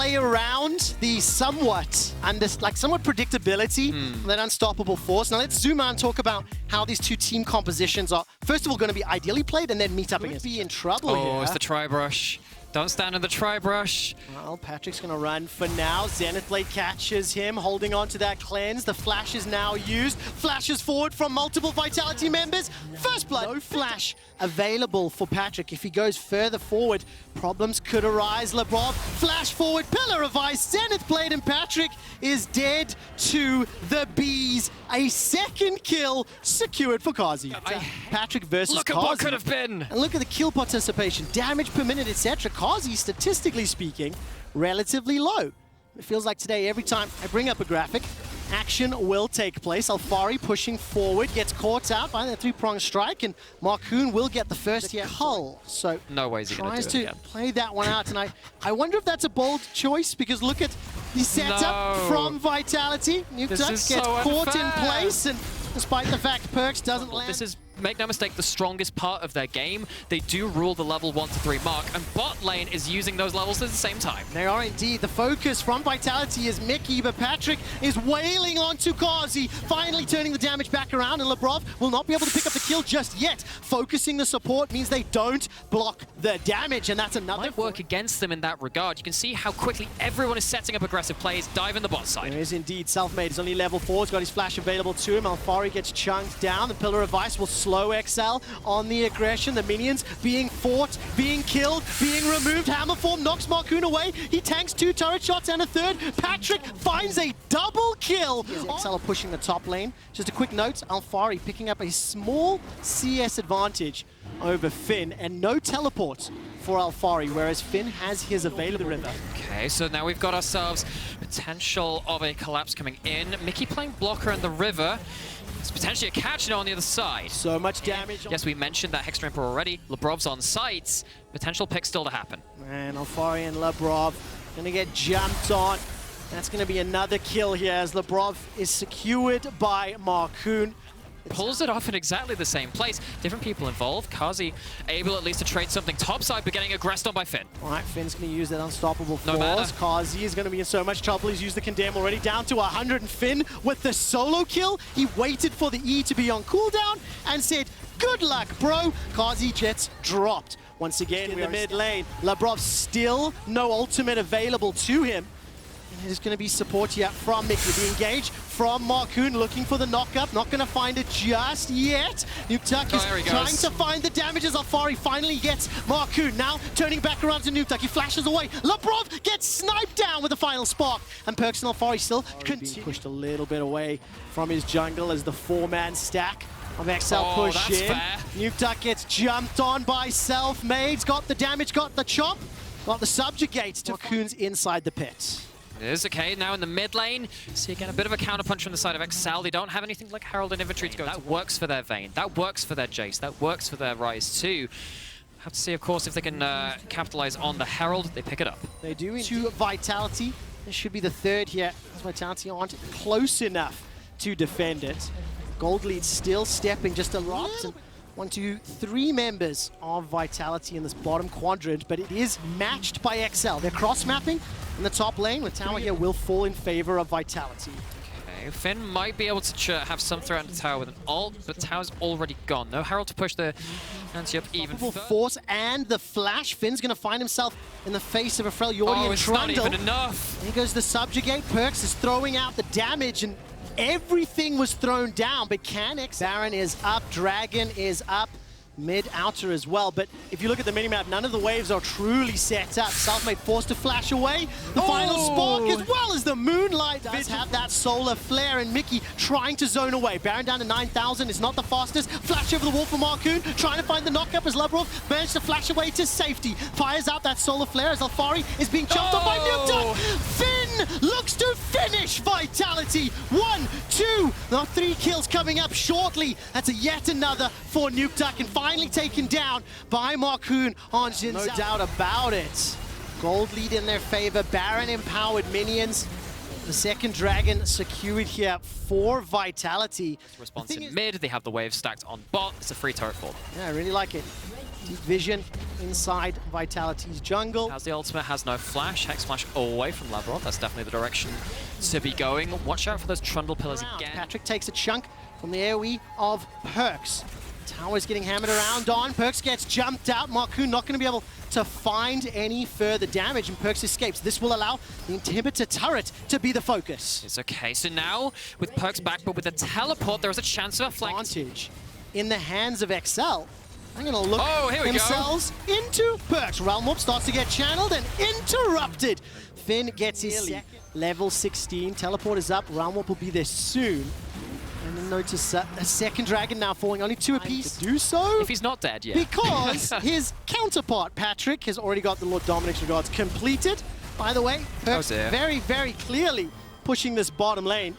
play around the somewhat predictability of that unstoppable force. Now let's zoom out and talk about how these two team compositions are, first of all, going to be ideally played and then meet up against. Be in trouble here. Oh, it's the tri-brush. Don't stand in the tri-brush. Well, Patrick's going to run for now. Zenith Blade catches him, holding on to that cleanse. The flash is now used. Flashes forward from multiple Vitality members. First blood. No flash available for Patrick. If he goes further forward, problems could arise. LeBron, flash forward, pillar of ice. Zenith Blade and Patrick is dead to the bees. A second kill secured for Kazi. Patrick versus Look at Kazi. what could have been. And look at the kill participation, damage per minute, etc. Kazi, statistically speaking, relatively low. It feels like today, every time I bring up a graphic, action will take place. Alfari pushing forward, gets caught out by the three-pronged strike, and Marcoon will get the first here. Hull, so no way is he going to do it again. Play that one out, and I wonder if that's a bold choice, because look at the setup from Vitality. Nukeduck gets caught in place, and despite the fact Perks doesn't land. This is, make no mistake, the strongest part of their game. They do rule the level 1 to 3 mark, and bot lane is using those levels at the same time. They are indeed. The focus from Vitality is Mickey, but Patrick is wailing onto Kazi, finally turning the damage back around, and Lebrov will not be able to pick up the kill just yet. Focusing the support means they don't block the damage, and that's another... Might work against them in that regard. You can see how quickly everyone is setting up aggressive plays, dive in the bot side. There is indeed. Selfmade is only level 4. He's got his flash available to him. Alfari gets chunked down. The Pillar of Ice will slow XL on the aggression. The minions being fought, being killed, being removed. Hammerform knocks Marcoon away. He tanks 2 turret shots and a third. Patrick finds a double kill. XL are pushing the top lane. Just a quick note, Alfari picking up a small CS advantage over Finn, and no teleports for Alfari, whereas Finn has his available. Okay, so now we've got ourselves potential of a collapse coming in. Mickey playing blocker in the river. It's potentially a catch now on the other side. So much damage. Yes, we mentioned that Hex Ramper already. Lebrov's on site. Potential pick still to happen. And Alfari and Lebrov gonna get jumped on. That's gonna be another kill here as Lebrov is secured by Marcoon. Pulls it off in exactly the same place. Different people involved. Kazi able at least to trade something topside, but getting aggressed on by Finn. All right, Finn's going to use that unstoppable No force. Kazi is going to be in so much trouble. He's used the condemn already, down to 100. And Finn with the solo kill. He waited for the E to be on cooldown and said, good luck, bro. Kazi gets dropped. Once again in the mid lane. Lebrov still no ultimate available to him. There's going to be support here from Mickey. The engage from Marcoon, looking for the knock-up. Not going to find it just yet. Nukeduck is trying to find the damage as Alfari finally gets Marcoon. Now turning back around to Nukeduck. He flashes away. Lebrov gets sniped down with the final spark. And Perks and Alfari still being pushed a little bit away from his jungle as the 4-man stack of XL push in. Nukeduck gets jumped on by Selfmade's got the damage, got the chop, got the subjugate. Marcoon's inside the pit. It is okay, now in the mid lane. See again a bit of a counterpunch from the side of XL. They don't have anything like Herald in inventory to go. That works for their Vayne, that works for their Jace, that works for their Ryze too. Have to see, of course, if they can capitalize on the Herald. They pick it up. They do into Vitality. This should be the third here. Vitality aren't close enough to defend it. Gold lead still stepping just a lot. 1, 2, 3 members of Vitality in this bottom quadrant, but it is matched by XL. They're cross-mapping in the top lane, with tower here will fall in favor of Vitality. Okay, Finn might be able to have some threat on the tower with an ult, but tower's already gone. No Herald to push the anti up even further. Force and the flash. Finn's going to find himself in the face of a Freljordian it's not even enough. Here goes the subjugate. Perks is throwing out the damage, and everything was thrown down, but Baron is up, Dragon is up, mid-outer as well. But if you look at the minimap, none of the waves are truly set up. Selfmade forced to flash away. The final spark, as well as the moonlight, does have that solar flare, and Mickey trying to zone away. Baron down to 9,000 is not the fastest. Flash over the wall for Marcoon, trying to find the knockup as Lebrov managed to flash away to safety. Fires out that solar flare as Alfari is being chopped off by Nukeduck. Finn looks to finish Vitality. 1, 2, now 3 kills coming up shortly. That's yet another for Nukeduck, and finally taken down by Marcoon on Jin. No doubt about it. Gold lead in their favor. Baron empowered minions. The second dragon secured here for Vitality. Response in mid, they have the wave stacked on bot. It's a free turret for them. Yeah, I really like it. Deep vision inside Vitality's jungle. As the ultimate has no flash, Hex Flash away from Lavrov. That's definitely the direction to be going. Watch out for those Trundle pillars again. Patrick takes a chunk from the AoE of Perks. Tower's getting hammered around on. Perks gets jumped out. Marcoon not going to be able to find any further damage, and Perks escapes. This will allow the inhibitor turret to be the focus. It's okay. So now, with Perks back, but with the teleport, there is a chance of a flank. Advantage in the hands of XL. I'm going to look themselves into Perks. Realm Warp starts to get channeled and interrupted. Finn gets his level 16. Teleport is up. Realm Warp will be there soon. And then notice a second dragon now falling, only 2 apiece. Do so. If he's not dead yet. Because his counterpart, Patrick, has already got the Lord Dominic's regards completed. By the way, Perks very, very clearly pushing this bottom lane.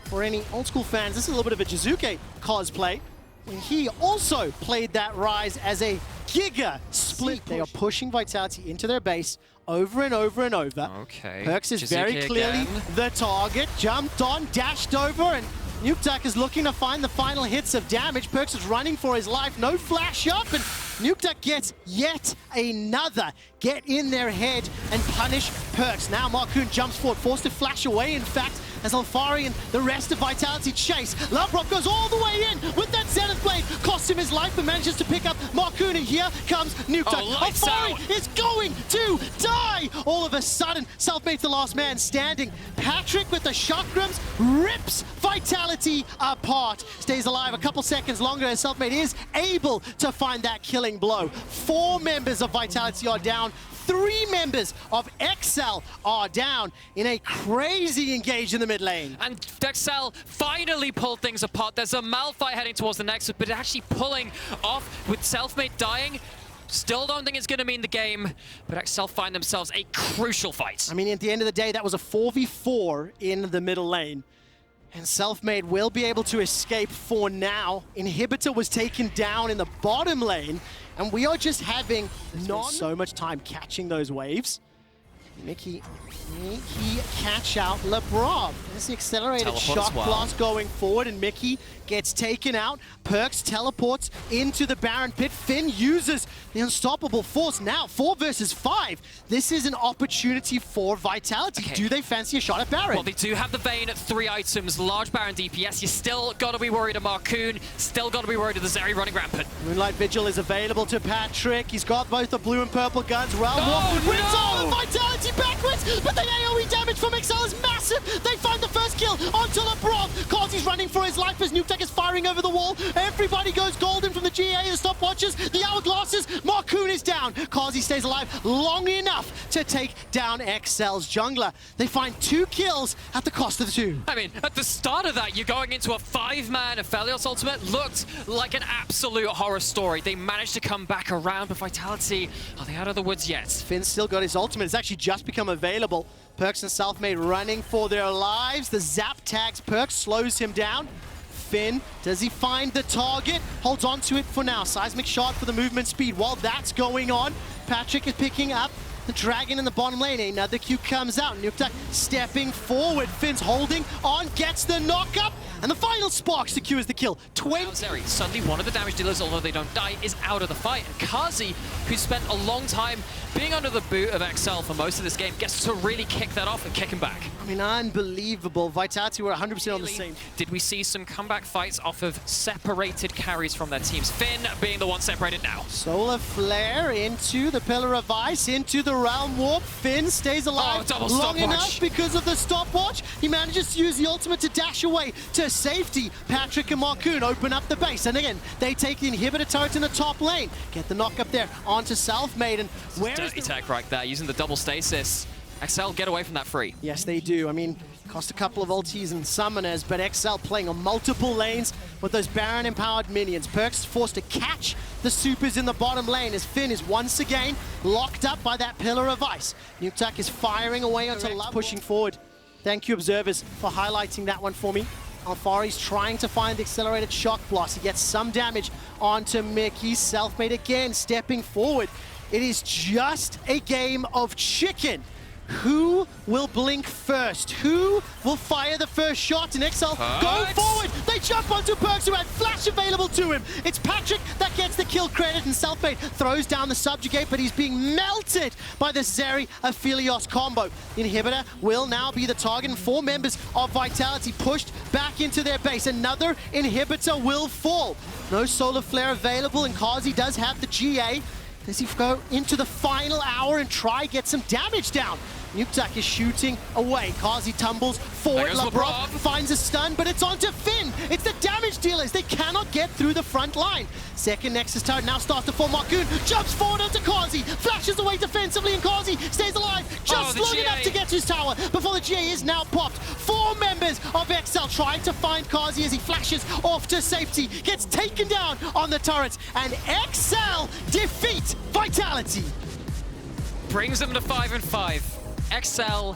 For any old school fans, this is a little bit of a Jizuke cosplay. When he also played that Rise as a Giga split. They are pushing Vitality into their base over and over and over. Okay. Perks is very clearly the target. Jumped on, dashed over, and Nukeduck is looking to find the final hits of damage. Perks is running for his life. No flash up, and Nukeduck gets yet another get in their head and punish Perks. Now Marcoon jumps forward, forced to flash away, in fact, as Alfari and the rest of Vitality chase. Lavrov goes all the way in with that Zenith Blade, costs him his life, but manages to pick up Marcoon, and here comes Nukeduck. Alfari is going to die! All of a sudden, Selfmade's the last man standing. Patrick with the chakrams rips Vitality apart. Stays alive a couple seconds longer as Selfmade is able to find that killing blow. 4 members of Vitality are down. 3 members of XL are down in a crazy engage in the mid lane. And XL finally pulled things apart. There's a Malphite heading towards the Nexus, but actually pulling off with Selfmade dying. Still don't think it's going to mean the game, but XL find themselves a crucial fight. I mean, at the end of the day, that was a 4v4 in the middle lane. And Selfmade will be able to escape for now. Inhibitor was taken down in the bottom lane, and we are just having not so much time catching those waves. Mickey catch out Lavrov. There's the accelerated shock blast going forward, and Mickey gets taken out. Perks teleports into the Baron pit. Finn uses the unstoppable force. Now 4 versus 5. This is an opportunity for Vitality. Okay. Do they fancy a shot at Baron? Well, they do have the Vayne at 3 items, large Baron DPS. You still got to be worried of Marcoon. Still got to be worried of the Zeri running rampant. Moonlight Vigil is available to Patrick. He's got both the blue and purple guns. Realm Warp wins all of Vitality backwards, but the AoE damage from XL is massive. They find the first kill onto Lavrov. Kazi's running for his life as Nukeduck is firing over the wall. Everybody goes golden from the GA, the stopwatches, the hourglasses. Marcoon is down. Kazi stays alive long enough to take down XL's jungler. They find 2 kills at the cost of 2. I mean, at the start of that, you're going into a 5-man Aphelios ultimate. Looked like an absolute horror story. They managed to come back around, but Vitality, are they out of the woods yet? Finn's still got his ultimate. It's actually just become available. Perks and Selfmade running for their lives. The zap tags Perks, slows him down. Finn, does he find the target? Holds on to it for now. Seismic shot for the movement speed. While that's going on, Patrick is picking up the dragon in the bottom lane. Another Q comes out. Nukeduck stepping forward. Finn's holding on, gets the knock-up, and the final spark secures the kill. Zeri, suddenly one of the damage dealers, although they don't die, is out of the fight. And Kazi, who spent a long time being under the boot of XL for most of this game, gets to really kick that off and kick him back. I mean, unbelievable. Vitality were 100% on the same. Did we see some comeback fights off of separated carries from their teams? Finn being the one separated now. Solar Flare into the Pillar of Ice, into the Realm Warp. Finn stays alive long enough because of the stopwatch. He manages to use the ultimate to dash away to safety. Patrick and Marcoon open up the base, and again, they take the inhibitor turret in the top lane. Get the knock up there onto Selfmade, and where is dirty tech right there, using the double stasis. XL get away from that free. Yes, they do. I mean, cost a couple of ultis and summoners, but XL playing on multiple lanes with those Baron-empowered minions. Perks forced to catch the supers in the bottom lane as Finn is once again locked up by that Pillar of Ice. Nukeduck is firing away onto Love, pushing forward. Thank you, observers, for highlighting that one for me. Alfari's trying to find the accelerated shock blast. He gets some damage onto Mickey. Selfmade again stepping forward. It is just a game of chicken Who will blink first? Who will fire the first shot? And XL go forward. They jump onto Perks, who had flash available to him. It's Patrick that gets the kill credit, and Selfmade throws down the Subjugate, but he's being melted by the Zeri Aphelios combo. Inhibitor will now be the target, and 4 members of Vitality pushed back into their base. Another Inhibitor will fall. No Solar Flare available, and Kazi does have the GA. Does he go into the final hour and try get some damage down? Nukeduck is shooting away. Kazi tumbles forward. Labrov finds a stun, but it's onto Finn. It's the damage dealers. They cannot get through the front line. Second Nexus turret now starts to form. Marcoon jumps forward onto Kazi, flashes away defensively, and Kazi stays alive just long enough to get to his tower before the GA is now popped. 4 members of XL trying to find Kazi as he flashes off to safety. Gets taken down on the turrets, and XL defeat Vitality. Brings them to 5-5. XL